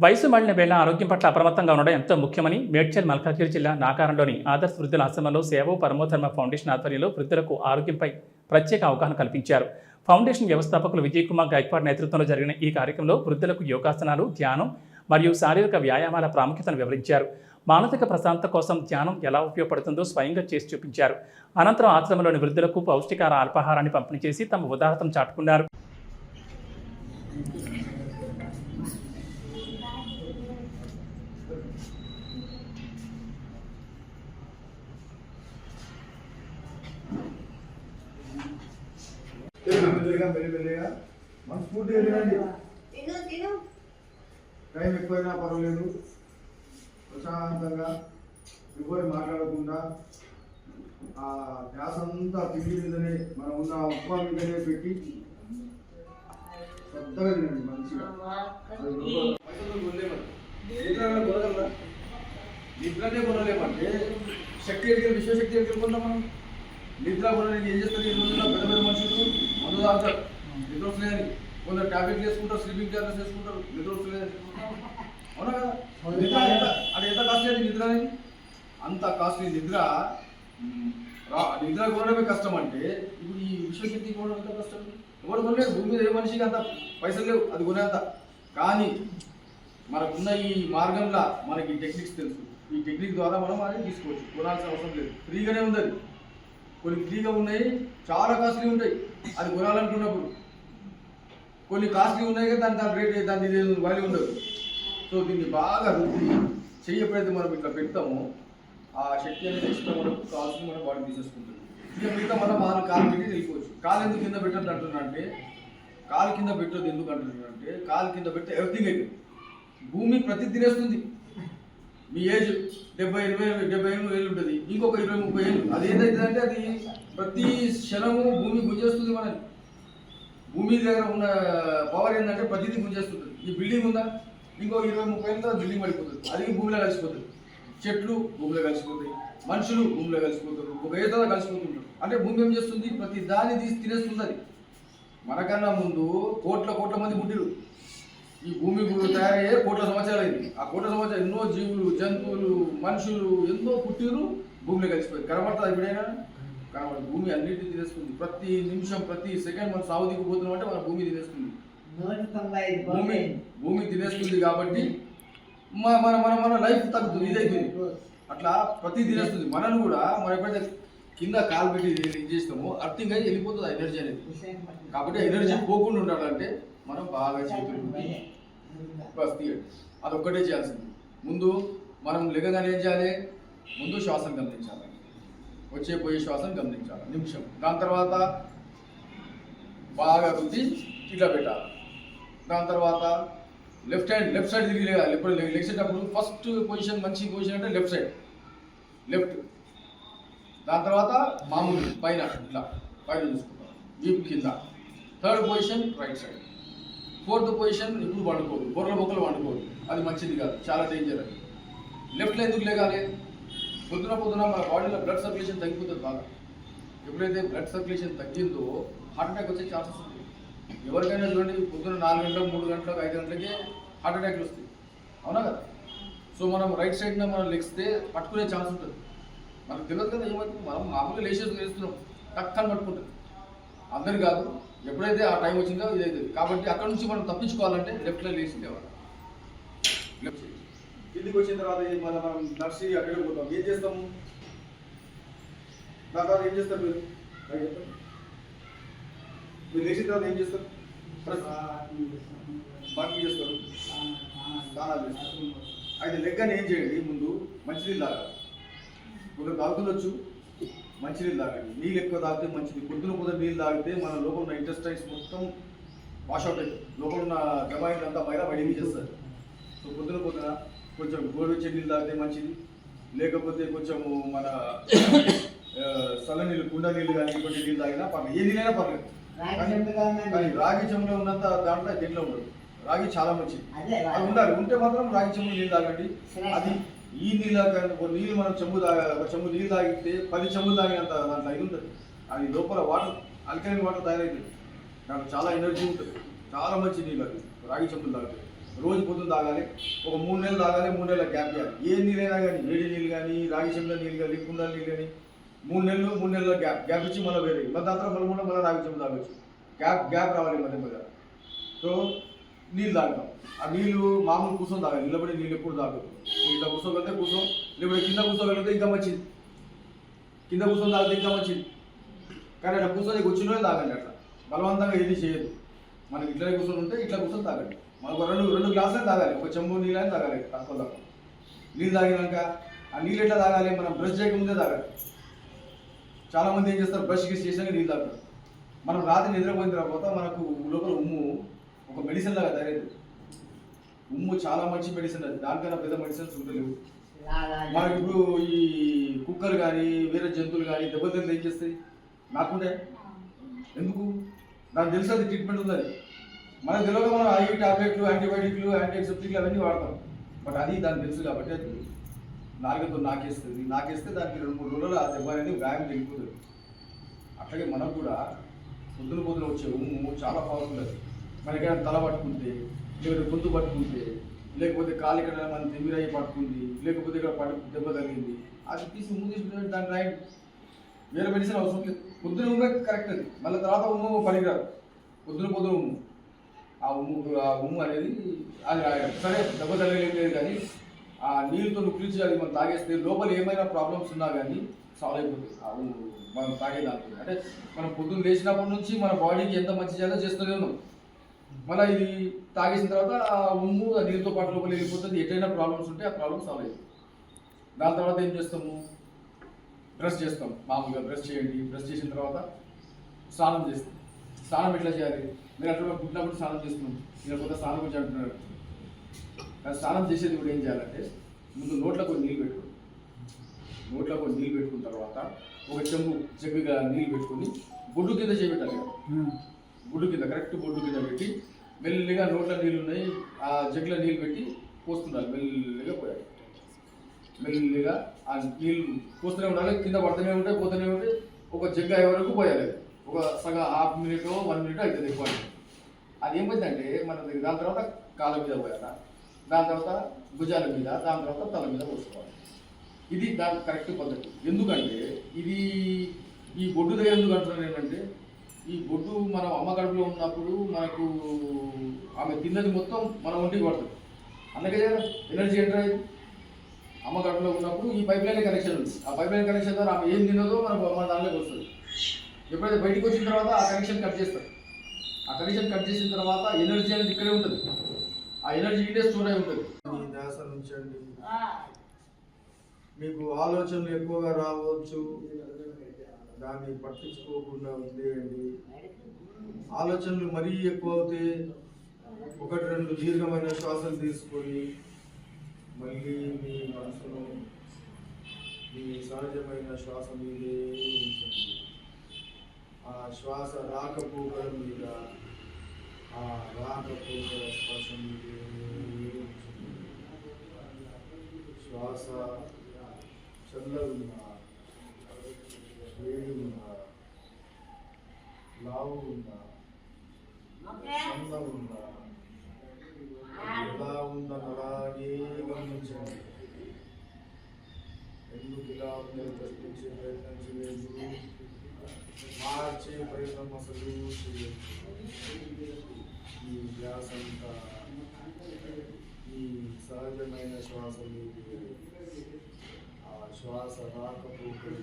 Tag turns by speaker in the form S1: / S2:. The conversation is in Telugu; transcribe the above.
S1: వయసు మళ్లిన వేళ ఆరోగ్యం పట్ల అప్రమత్తంగా ఉండడం ఎంతో ముఖ్యమని మేడ్చల్ మల్కాజ్గిరి జిల్లా నాకారంలోని ఆదర్శ వృద్ధుల ఆశ్రమంలో సేవో పరమోధర్మ ఫౌండేషన్ ఆధ్వర్యంలో వృద్ధులకు ఆరోగ్యంపై ప్రత్యేక అవగాహన కల్పించారు. ఫౌండేషన్ వ్యవస్థాపకులు విజయ్ కుమార్ గైక్వాడ్ నేతృత్వంలో జరిగిన ఈ కార్యక్రమంలో వృద్ధులకు యోగాసనాలు, ధ్యానం మరియు శారీరక వ్యాయామాల ప్రాముఖ్యతను వివరించారు. మానసిక ప్రశాంతత కోసం ధ్యానం ఎలా ఉపయోగపడుతుందో స్వయంగా చేసి చూపించారు. అనంతరం ఆశ్రమంలోని వృద్ధులకు పౌష్టికార అల్పాహారాన్ని పంపిణీ చేసి తమ ఉదాహరణను చాటుకున్నారు.
S2: మనస్ఫూర్తిగా తినండి. టైం ఎక్కువైనా పర్వాలేదు, ప్రశాంతంగా ఎవరు మాట్లాడకుండా ఆ ధ్యాస అంతా తిండి మీదనే, మనం ఉన్న ఉప్మా మీదనే పెట్టి శ్రద్ధగా తినండి. మంచిగా నిద్రనే కొనలేమంటే శక్తి ఎడికి విశ్వశక్తి ఎడికి కొన్నాం మనం. నిద్ర కొనడానికి ఏం చేస్తారు? ఈ రోజుల్లో పెద్ద పెద్ద మనుషులు మందు తాగుతారు, నిద్ర వస్తలేదని. కొందరు టాబ్లెట్లు వేసుకుంటారు, స్లీపింగ్ టాబ్లెట్స్ వేసుకుంటారు, నిద్ర వస్తలేదని. అవునా కదా? అది ఎంత కాస్ట్లీ అది నిద్ర అని? అంత కాస్ట్లీ నిద్ర. నిద్ర కొనడమే కష్టం అంటే ఇప్పుడు ఈ విశ్వశక్తి కొనడం ఎంత కష్టం? ఎవరు కొనలేదు. భూమి మీద ఏ మనిషికి అంత పైసలు లేవు అది కొనేంత. కానీ మనకున్న ఈ మార్గంలో మనకి టెక్నిక్స్ తెలుసు. ఈ టెక్నిక్ ద్వారా మనం అది తీసుకోవచ్చు, కొనాల్సిన అవసరం లేదు. ఫ్రీగానే ఉంది అది. కొన్ని ఫ్రీగా ఉన్నాయి, చాలా కాస్ట్లీ ఉంటాయి అది కొనాలనుకున్నప్పుడు. కొన్ని కాస్ట్లీ ఉన్నాయి కదా, దాని రేట్ దాని వాల్యూ ఉండదు. సో దీన్ని బాగా రుద్ది చెయ్యి ఎప్పుడైతే మనం ఇట్లా పెడతామో ఆ శక్తి అనేది ఇష్టం మనకు కావాల్సింది మనం బాడీ తీసేసుకుంటుంది. ఇక మిగతా మనం వాళ్ళు కాలు పెట్టి వెళ్ళిపోవచ్చు. కాలు ఎందుకు కింద పెట్టద్దు అంటున్నా అంటే, కాలు కింద పెట్టద్దు ఎందుకు అంటున్నా అంటే, కాలు కింద పెడితే ఎవ్రీథింగ్ అయితే భూమి ప్రతి తినేస్తుంది. మీ ఏజ్ 70-80 ఏళ్ళు ఉంటుంది, ఇంకొక 20-30 ఏళ్ళు అది ఏదైతుంది అంటే అది ప్రతి క్షణము భూమి గుంజేస్తుంది. మనది భూమి దగ్గర ఉన్న పవర్ ఏంటంటే ప్రతిదీ గుంజేస్తుంది. ఈ బిల్డింగ్ ఉందా, ఇంకో 20-30 ఏళ్ళతో బిల్డింగ్ పడిపోతుంది, అది భూమిలో కలిసిపోతుంది. చెట్లు భూమిలో కలిసిపోతాయి, మనుషులు భూమిలో కలిసిపోతారు, ఒక ఏదో కలిసిపోతుంటారు. అంటే భూమి ఏం చేస్తుంది? ప్రతి దాన్ని తీసి తినేస్తుంది. అది మనకన్నా ముందు కోట్ల మంది పుట్టిరు. ఈ భూమి తయారయ్యే కోట్ల సంవత్సరాలు అయింది. ఆ కోట్ల సంవత్సరాలు ఎన్నో జీవులు, జంతువులు, మనుషులు ఎన్నో పుట్టిరు, భూమిలో కలిసిపోయింది. కనబడుతుంది ఎప్పుడైనా? కాబట్టి భూమి అన్నిటిని తినేస్తుంది. ప్రతి నిమిషం, ప్రతి సెకండ్ మనం సాగు దిగిపోతున్నాం అంటే మన భూమి తినేస్తుంది. భూమి తినేస్తుంది కాబట్టి మన లైఫ్ తగ్గుతుంది, ఇదైతుంది. అట్లా ప్రతి తినేస్తుంది. మనల్ని కూడా మనం ఎప్పుడైతే కింద కాలు పెట్టి ఇది చేస్తామో అర్థంగా వెళ్ళిపోతుంది ఆ ఎనర్జీ అనేది. కాబట్టి ఎనర్జీ పోకుండా ఉండాలంటే మనం బాగా చేతులు బస్ తీయండి. అదొక్కటే చేయాల్సింది. ముందు మనం లెగగానే ఏం చేయాలి? ముందు శ్వాసను గమనించాలి, వచ్చే పోయే శ్వాసను గమనించాలి నిమిషం. దాని తర్వాత బాగా రుద్ది ఇట్లా పెట్టాలి. దాని తర్వాత లెఫ్ట్ సైడ్ తిరిగి లేవాలి. ఎప్పుడు లెగ్సేటప్పుడు ఫస్ట్ పొజిషన్, మంచి పొజిషన్ అంటే లెఫ్ట్ సైడ్, లెఫ్ట్. దాని తర్వాత మామూలు పైన ఇట్లా పైన చూసుకుంటాం, వీపు కింద. Third position right side. Fourth position ఎప్పుడు వండుకోదు, బొర్రల బొక్కలు వండుకోదు, అది మంచిది కాదు, చాలా డేంజర్ అది. లెఫ్ట్లో ఎందుకు లేగాలి? పొద్దున మన బాడీలో బ్లడ్ సర్క్యులేషన్ తగ్గిపోతుంది బాగా. ఎప్పుడైతే బ్లడ్ సర్క్యులేషన్ తగ్గిందో హార్ట్ అటాక్ వచ్చే ఛాన్సెస్ ఉంది. ఎవరికైనా చూడండి, పొద్దున 4 గంటలకు, 3 గంటలకు, 5 గంటలకే హార్ట్ అటాక్లు వస్తాయి. అవునా కదా? సో మనం రైట్ సైడ్న మనం లెగ్స్తే పట్టుకునే ఛాన్స్ ఉంటుంది. మనకు తెలియదు కదా ఏమవుతుంది. మనం మామూలుగా లేచేసి వేస్తున్నాం, టక్కని పట్టుకుంటుంది. అందరు కాదు, ఎప్పుడైతే ఆ టైం వచ్చిందో ఇదైతుంది. కాబట్టి అక్కడ నుంచి మనం తప్పించుకోవాలంటే లెఫ్ట్లో లేచి లేవాలి. లెఫ్ట్ కిందికి వచ్చిన తర్వాత మనం నర్సి అక్కడికి పోతాం. ఏం చేస్తాము? దాని తర్వాత ఏం చేస్తారు? మీరు లేచిన తర్వాత ఏం చేస్తారు? బాకీ చేస్తారు, స్నానాలు చేస్తారు. అయితే లెగ్ అని ఏం చేయండి? ముందు మంచినీళ్ళు తాగాలి. కొందరు తాగుతుండొచ్చు, మంచినీళ్ళు తాగండి. నీళ్ళు ఎక్కువ తాగితే మంచిది. పొద్దున నీళ్ళు తాగితే మన లోపల ఉన్న ఇంటెస్టైన్స్ మొత్తం వాషౌట్ అవుతుంది. లోపల ఉన్న జమాయిన్ అంతా బయటికి చేస్తారు. సో పొద్దున కొంచెం గోరువెచ్చని నీళ్ళు తాగితే మంచిది. లేకపోతే కొంచెము మన చల్ల నీళ్ళు, కుండ నీళ్ళు కానీ ఇటువంటి నీళ్ళు తాగినా పర్లేదు, ఏ నీళ్ళైనా పర్లేదు. కానీ రాగి చెంబులో ఉన్నంత దాంట్లో దీంట్లో ఉండదు. రాగి చాలా మంచిది, అది ఉండాలి. ఉంటే మాత్రం రాగి చెంబు నీళ్ళు తాగండి. అది ఈ నీళ్ళు నీళ్ళు మనం చెంబు నీళ్ళు తాగితే 10 చెంబులు తాగినంత దాంట్లో ఇది ఉంటుంది. అది లోపల వాటర్, అల్కలైన్ వాటర్ తయారైతుంది. దాంట్లో చాలా ఎనర్జీ ఉంటుంది, చాలా మంచి నీళ్ళు అది రాగి చెంబులు తాగితే. రోజు పొద్దున్న తాగాలి, ఒక 3 నెలలు తాగాలి, 3 నెలల గ్యాప్ ఇవ్వాలి. ఏ నీళ్ళైనా కానీ, వేడి నీళ్ళు కానీ, రాగి చెంబుల నీళ్ళు కానీ, కుండ నీళ్ళు కానీ 3 నెలల గ్యాప్ ఇచ్చి మళ్ళీ వేరే మళ్ళీ దాంట్లో మళ్ళీ రాగి చెంబు తాగొచ్చు. గ్యాప్ రావాలి మధ్య మధ్య. సో నీళ్ళు తాగుతాం. ఆ నీళ్ళు మామూలు కూర్చొని తాగాలి, నిలబడి నీళ్ళు ఎప్పుడు తాగదు. ఇట్లా కూర్చోగలిగితే కూర్చో, లేకపోతే కింద కూర్చోగలిగితే ఇంకా మంచిది. కింద కూర్చొని తాగితే ఇంకా మంచిది. కానీ అట్లా కూర్చొని కూర్చుని తాగండి. అట్లా బలవంతంగా ఏది చేయదు. మనకి ఇట్లా కూర్చొని ఉంటే ఇట్లా కూర్చొని తాగండి. మనకు రెండు గ్లాసులే తాగాలి, ఒక చెంబు నీళ్ళు అని తాగాలి. తక్కువ నీళ్ళు తాగినాక ఆ నీళ్ళు ఎట్లా తాగాలి, మనం బ్రష్ చేయకముందే తాగాలి. చాలామంది ఏం చేస్తారు, బ్రష్ చేసాక నీళ్ళు తాగుతారు. మనం రాత్రి నిద్రపోయిన తర్వాత మనకు లోపల ఉమ్ము ఒక మెడిసిన్ లాగా తయారైంది. ఉమ్ము చాలా మంచి మెడిసిన్, అది దానికన్నా పెద్ద మెడిసిన్స్ ఉండలేవు. మనకి ఇప్పుడు ఈ కుక్కలు కానీ వేరే జంతువులు కానీ దెబ్బతింటే ఏం చేస్తాయి, నాకుండే ఎందుకు నాకు తెలుసు అది ట్రీట్మెంట్ ఉంది. అది మనకు తెలియక మనం ఐవి టాబ్లెట్లు, యాంటీబయాటిక్లు, యాంటీసెప్టిక్లు అవన్నీ వాడతాం. బట్ అది దానికి తెలుసు కాబట్టి అది నాలుగుతో నాకేస్తే దానికి 2-3 రోజులు ఆ దెబ్బ అనేది గాయం వెళ్ళిపోతుంది. అట్లాగే మనకు కూడా పొద్దున వచ్చే ఉమ్ము చాలా పవర్ఫుల్. అది మనకైనా తల పట్టుకుంటే, లేకపోతే గొంతు పట్టుకుంటే, లేకపోతే కాలు ఇక్కడ మన తిమ్మిరయ్యి పట్టుకుంది, లేకపోతే ఇక్కడ దెబ్బ తగిలింది, అది తీసి ఉమ్ము తీసుకుంటే దాని రాయండి. వేరే మెడిసిన్ అవసరం లేదు. పొద్దున ఉమ్మే కరెక్ట్. అది మళ్ళీ తర్వాత ఉమ్ము పనికిరాదు. పొద్దున ఉమ్ము ఆ ఉమ్ము అనేది అది రాయడం సరే, దెబ్బ తగలేదు. కానీ ఆ నీళ్ళతో నుక్కించి అది మనం తాగేస్తే లోపల ఏమైనా ప్రాబ్లమ్స్ ఉన్నా కానీ సాల్వ్ అయిపోతుంది. ఆ ఉమ్ము మనం తాగేదానికి అంటే మనం పొద్దున్న లేచినప్పటి నుంచి మన బాడీకి ఎంత మంచి చేయాలో చేస్తూనే ఉన్నాం. మళ్ళీ ఇది తాగేసిన తర్వాత ఆ ఉమ్ము ఆ నీళ్ళతో పాటు లోపల వెళ్ళిపోతుంది. ఎటైనా ప్రాబ్లమ్స్ ఉంటే ఆ ప్రాబ్లమ్ సాల్వ్ అవుతుంది. దాని తర్వాత ఏం చేస్తాము, బ్రష్ చేస్తాం. మామూలుగా బ్రష్ చేయండి. బ్రష్ చేసిన తర్వాత స్నానం చేస్తాం. స్నానం ఎట్లా చేయాలి, మీరు అట్లా పుట్టినప్పుడు స్నానం చేస్తున్నాం, మీరు కొత్త స్నానం గురించి అంటున్నారు. స్నానం చేసేది కూడా ఏం చేయాలంటే, ముందు నోట్లో కొన్ని నీళ్ళు పెట్టుకోండి. నోట్లో కొన్ని నీళ్ళు పెట్టుకున్న తర్వాత ఒక చెంబు జగ్గుగా నీళ్ళు పెట్టుకొని బొడ్డు కింద చేపెట్టాలి. బొడ్డు కింద కరెక్ట్ బొడ్డు కింద పెట్టి మెల్లిగా నోట్లో నీళ్ళు ఉన్నాయి ఆ జగ్గులో నీళ్ళు పెట్టి పోస్తుండాలి. మెల్లిగా పోయాలి. మెల్లిగా ఆ నీళ్ళు పోస్తూనే ఉండాలి. కింద పడుతూనే ఉంటాయి, పోతూనే ఉంటాయి. ఒక జగ్గ అయ్యే వరకు పోయాలి. ఒక సగం ½ మినిట్ 1 మినిట్ అవుతుంది ఎక్కువ. అది ఏమైందంటే మన దాని తర్వాత కాళ్ళ మీద పోయాలి, దాని తర్వాత భుజాల మీద, దాని తర్వాత తల మీద పోసుకోవాలి. ఇది దాని కరెక్ట్ పద్ధతి. ఎందుకంటే ఇది ఈ బొడ్డు దగ్గర ఎందుకు అంటున్నాను ఏంటంటే, ఈ బొడ్డు మనం అమ్మ కడుపులో ఉన్నప్పుడు మనకు ఆమె తిన్నది మొత్తం మన ఒంటికి పడుతుంది. అందుకే ఎనర్జీ ఎంటర్ అయ్యింది. అమ్మ కడుపులో ఉన్నప్పుడు ఈ పైప్ లైన్ కనెక్షన్ ఉంది. ఆ పైప్ లైన్ కనెక్షన్ ద్వారా ఆమె ఏం తిన్నదో మన దానిలోకి వస్తుంది. ఎప్పుడైతే బయటకు వచ్చిన తర్వాత ఆ కనెక్షన్ కట్ చేస్తారు. ఆ కనెక్షన్ కట్ చేసిన తర్వాత ఎనర్జీ అనేది ఇక్కడే ఉంటుంది. ఆ ఎనర్జీ ఇదే స్టోర్ అయి ఉంటుంది. ధ్యాస ఉంచండి. మీకు ఆలోచనలు ఎక్కువగా రావచ్చు, దాన్ని పట్టించుకోకుండా వదిలేయండి. ఆలోచనలు మరీ ఎక్కువ అవుతే 1-2 దీర్ఘమైన శ్వాసలు తీసుకొని మళ్ళీ మీ మనసును మీ సహజమైన శ్వాస మీదే ఉంచండి. ఆ శ్వాస రాకపోకల మీద, ఆ రాకపోకల శ్వాస మీదే ఉంచండి. శ్వాస చల్లగున్నా, వేడి ఉన్నా, లావు ఉన్నా, సన్న ఉన్నా, ఎలా ఉందని అలాగే గమనించండి. ఎందుకు ఇలా ఉందని ప్రశ్నించే ప్రయత్నం చేయలేదు, మార్చే ప్రయత్నం అసలు చేయలేదు. ఈ ధ్యాస అంతా ఈ సహజమైన శ్వాస మీద, ఆ శ్వాస రాకపోకలు